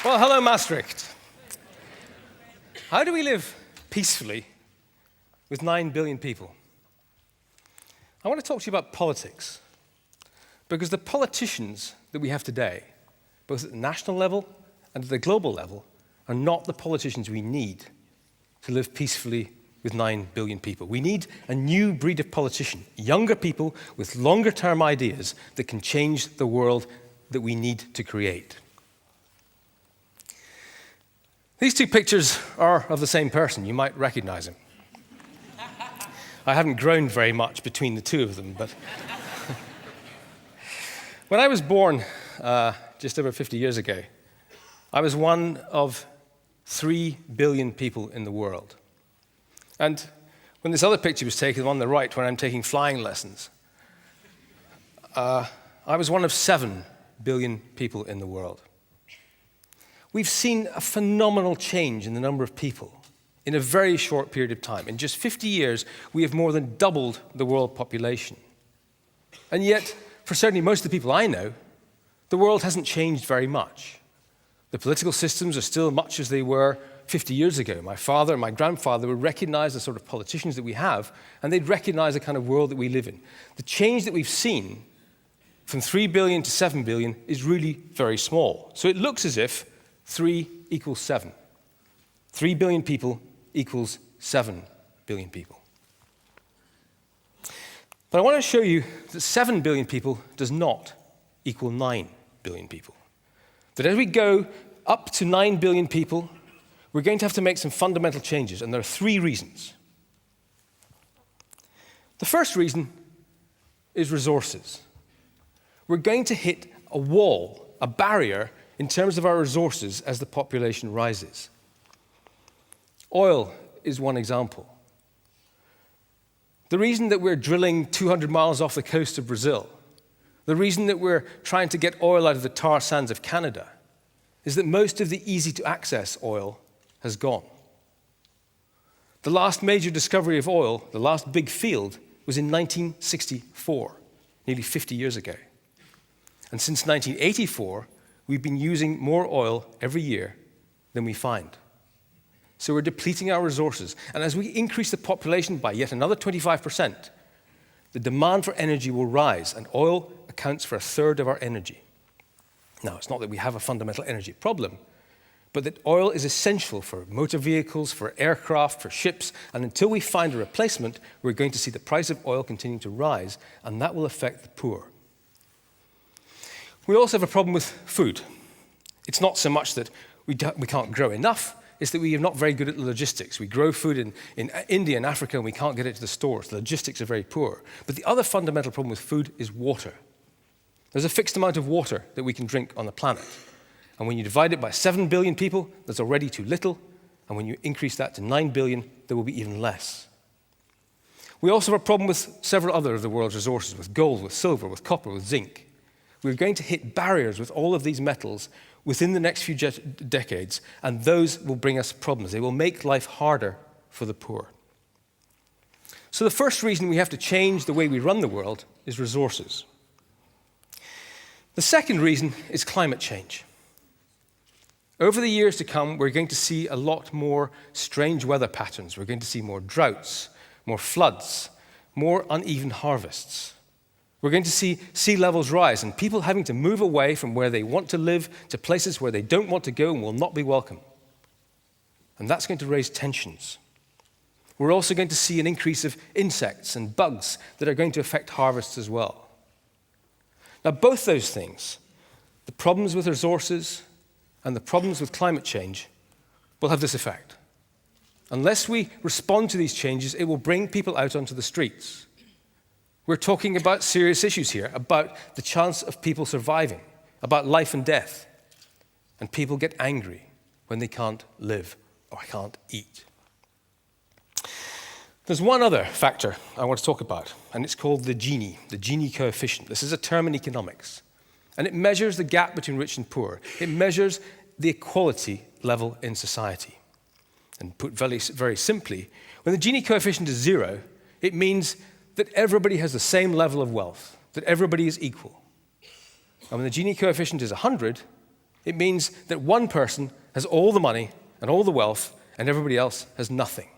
Well, hello, Maastricht. How do we live peacefully with 9 billion people? I want to talk to you about politics, because the politicians that we have today, both at the national level and at the global level, are not the politicians we need to live peacefully with 9 billion people. We need a new breed of politician, younger people with longer-term ideas that can change the world that we need to create. These two pictures are of the same person. You might recognize him. I haven't grown very much between the two of them, but when I was born just over 50 years ago, I was one of 3 billion people in the world. And when this other picture was taken on the right, when I'm taking flying lessons, I was one of 7 billion people in the world. We've seen a phenomenal change in the number of people in a very short period of time. In just 50 years, we have more than doubled the world population. And yet, for certainly most of the people I know, the world hasn't changed very much. The political systems are still much as they were 50 years ago. My father and my grandfather would recognize the sort of politicians that we have, and they'd recognize the kind of world that we live in. The change that we've seen from 3 billion to 7 billion is really very small. So it looks as if 3 equals 7. 3 billion people equals 7 billion people. But I want to show you that 7 billion people does not equal 9 billion people. That as we go up to 9 billion people, we're going to have to make some fundamental changes, and there are 3 reasons. The first reason is resources. We're going to hit a wall, a barrier, in terms of our resources as the population rises. Oil is one example. The reason that we're drilling 200 miles off the coast of Brazil, the reason that we're trying to get oil out of the tar sands of Canada, is that most of the easy-to-access oil has gone. The last major discovery of oil, the last big field, was in 1964, nearly 50 years ago. And since 1984, we've been using more oil every year than we find. So we're depleting our resources. And as we increase the population by yet another 25%, the demand for energy will rise, and oil accounts for 1/3 of our energy. Now, it's not that we have a fundamental energy problem, but that oil is essential for motor vehicles, for aircraft, for ships, and until we find a replacement, we're going to see the price of oil continue to rise, and that will affect the poor. We also have a problem with food. It's not so much that we can't grow enough, it's that we are not very good at the logistics. We grow food in India and Africa and we can't get it to the stores. The logistics are very poor. But the other fundamental problem with food is water. There's a fixed amount of water that we can drink on the planet. And when you divide it by 7 billion people, there's already too little. And when you increase that to 9 billion, there will be even less. We also have a problem with several other of the world's resources, with gold, with silver, with copper, with zinc. We're going to hit barriers with all of these metals within the next few decades, and those will bring us problems. They will make life harder for the poor. So the first reason we have to change the way we run the world is resources. The second reason is climate change. Over the years to come, we're going to see a lot more strange weather patterns. We're going to see more droughts, more floods, more uneven harvests. We're going to see sea levels rise and people having to move away from where they want to live to places where they don't want to go and will not be welcome. And that's going to raise tensions. We're also going to see an increase of insects and bugs that are going to affect harvests as well. Now, both those things, the problems with resources and the problems with climate change, will have this effect. Unless we respond to these changes, it will bring people out onto the streets. We're talking about serious issues here, about the chance of people surviving, about life and death. And people get angry when they can't live or can't eat. There's one other factor I want to talk about, and it's called the Gini coefficient. This is a term in economics, and it measures the gap between rich and poor. It measures the equality level in society. And put very simply, when the Gini coefficient is 0, it means that everybody has the same level of wealth, that everybody is equal. And when the Gini coefficient is 100, It means that one person has all the money and all the wealth, and everybody else has nothing.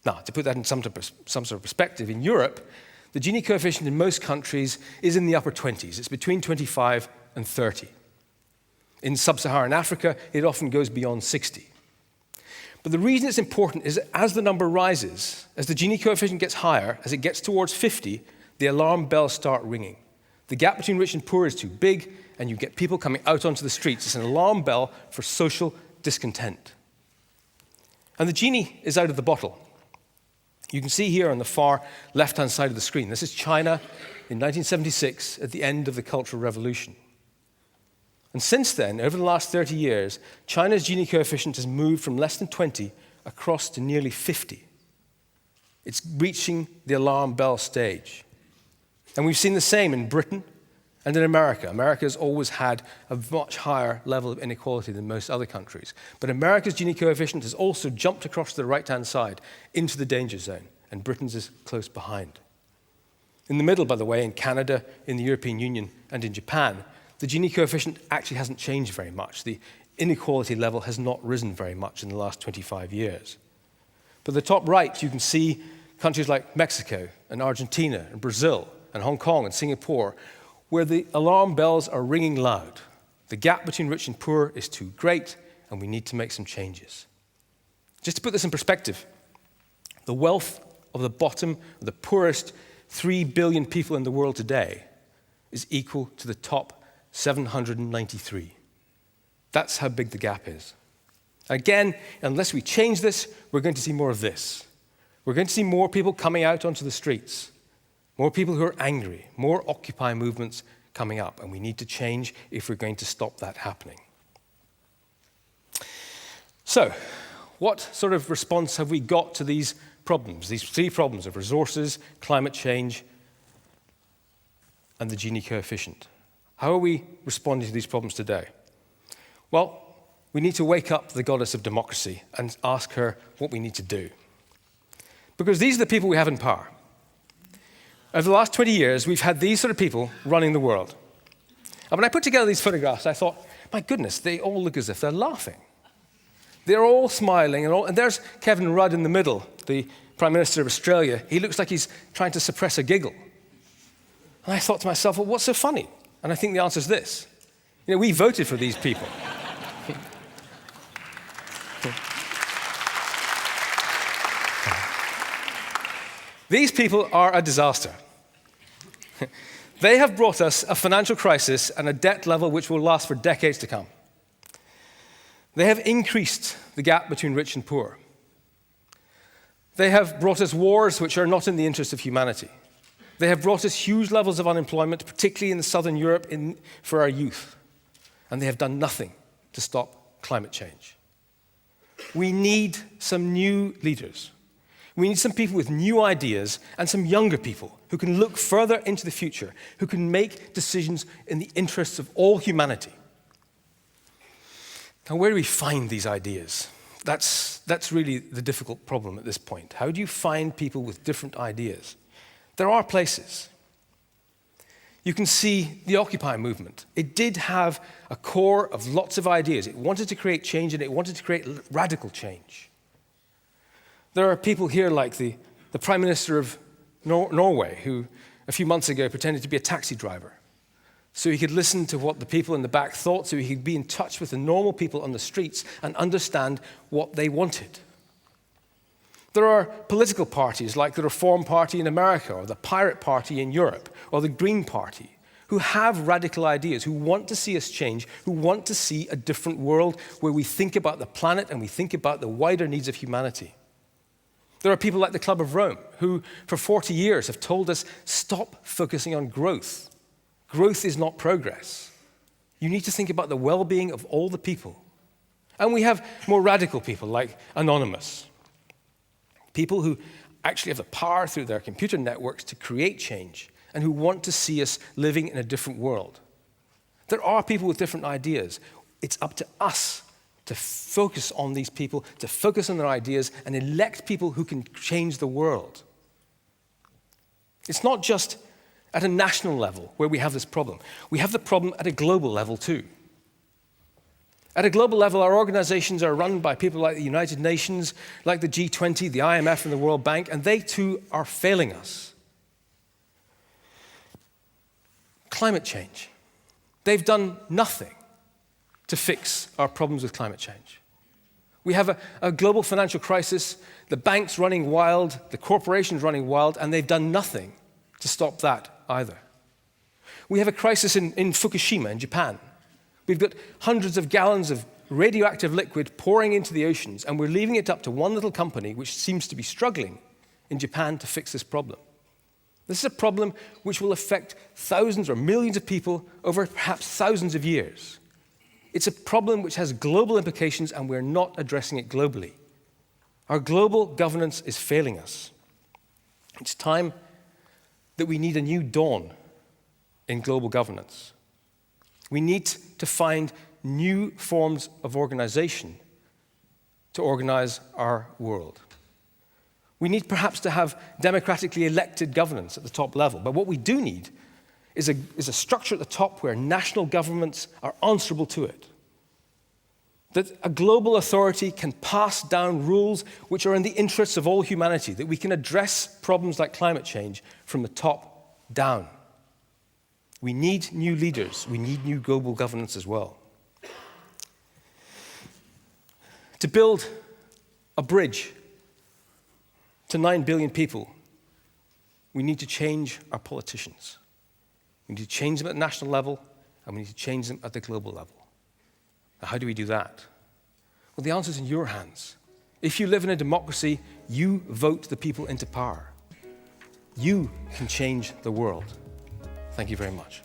Now, to put that in some sort of perspective, in Europe, the Gini coefficient in most countries is in the upper 20s. It's between 25 and 30. In sub-Saharan Africa, it often goes beyond 60. But the reason it's important is that as the number rises, as the Gini coefficient gets higher, as it gets towards 50, the alarm bells start ringing. The gap between rich and poor is too big, and you get people coming out onto the streets. It's an alarm bell for social discontent. And the genie is out of the bottle. You can see here on the far left-hand side of the screen, this is China in 1976 at the end of the Cultural Revolution. And since then, over the last 30 years, China's Gini coefficient has moved from less than 20 across to nearly 50. It's reaching the alarm bell stage. And we've seen the same in Britain and in America. America has always had a much higher level of inequality than most other countries. But America's Gini coefficient has also jumped across to the right-hand side into the danger zone, and Britain's is close behind. In the middle, by the way, in Canada, in the European Union, and in Japan, the Gini coefficient actually hasn't changed very much. The inequality level has not risen very much in the last 25 years. But at the top right, you can see countries like Mexico and Argentina and Brazil and Hong Kong and Singapore, where the alarm bells are ringing loud. The gap between rich and poor is too great, and we need to make some changes. Just to put this in perspective, the wealth of the bottom, of the poorest 3 billion people in the world today is equal to the top 793. That's how big the gap is. Again, unless we change this, we're going to see more of this. We're going to see more people coming out onto the streets, more people who are angry, more Occupy movements coming up, and we need to change if we're going to stop that happening. So, what sort of response have we got to these problems, these 3 problems of resources, climate change, and the Gini coefficient? How are we responding to these problems today? Well, we need to wake up the goddess of democracy and ask her what we need to do. Because these are the people we have in power. Over the last 20 years, we've had these sort of people running the world. And when I put together these photographs, I thought, my goodness, they all look as if they're laughing. They're all smiling, and there's Kevin Rudd in the middle, the Prime Minister of Australia. He looks like he's trying to suppress a giggle. And I thought to myself, well, what's so funny? And I think the answer is this. You know, we voted for these people. These people are a disaster. They have brought us a financial crisis and a debt level which will last for decades to come. They have increased the gap between rich and poor. They have brought us wars which are not in the interest of humanity. They have brought us huge levels of unemployment, particularly in southern Europe for our youth. And they have done nothing to stop climate change. We need some new leaders. We need some people with new ideas and some younger people who can look further into the future, who can make decisions in the interests of all humanity. Now, where do we find these ideas? That's really the difficult problem at this point. How do you find people with different ideas? There are places. You can see the Occupy movement. It did have a core of lots of ideas. It wanted to create change, and it wanted to create radical change. There are people here like the Prime Minister of Norway, who a few months ago pretended to be a taxi driver, so he could listen to what the people in the back thought, so he could be in touch with the normal people on the streets and understand what they wanted. There are political parties like the Reform Party in America, or the Pirate Party in Europe, or the Green Party, who have radical ideas, who want to see us change, who want to see a different world where we think about the planet and we think about the wider needs of humanity. There are people like the Club of Rome, who for 40 years have told us, stop focusing on growth. Growth is not progress. You need to think about the well-being of all the people. And we have more radical people like Anonymous, people who actually have the power through their computer networks to create change and who want to see us living in a different world. There are people with different ideas. It's up to us to focus on these people, to focus on their ideas, and elect people who can change the world. It's not just at a national level where we have this problem. We have the problem at a global level too. At a global level, our organizations are run by people like the United Nations, like the G20, the IMF, and the World Bank, and they too are failing us. Climate change. They've done nothing to fix our problems with climate change. We have a global financial crisis, the banks running wild, the corporations running wild, and they've done nothing to stop that either. We have a crisis in Fukushima in Japan. We've got hundreds of gallons of radioactive liquid pouring into the oceans, and we're leaving it up to one little company which seems to be struggling in Japan to fix this problem. This is a problem which will affect thousands or millions of people over perhaps thousands of years. It's a problem which has global implications, and we're not addressing it globally. Our global governance is failing us. It's time that we need a new dawn in global governance. We need to find new forms of organization to organize our world. We need perhaps to have democratically elected governance at the top level, but what we do need is a structure at the top where national governments are answerable to it. That a global authority can pass down rules which are in the interests of all humanity, that we can address problems like climate change from the top down. We need new leaders. We need new global governance as well. To build a bridge to 9 billion people, we need to change our politicians. We need to change them at the national level, and we need to change them at the global level. Now, how do we do that? Well, the answer is in your hands. If you live in a democracy, you vote the people into power. You can change the world. Thank you very much.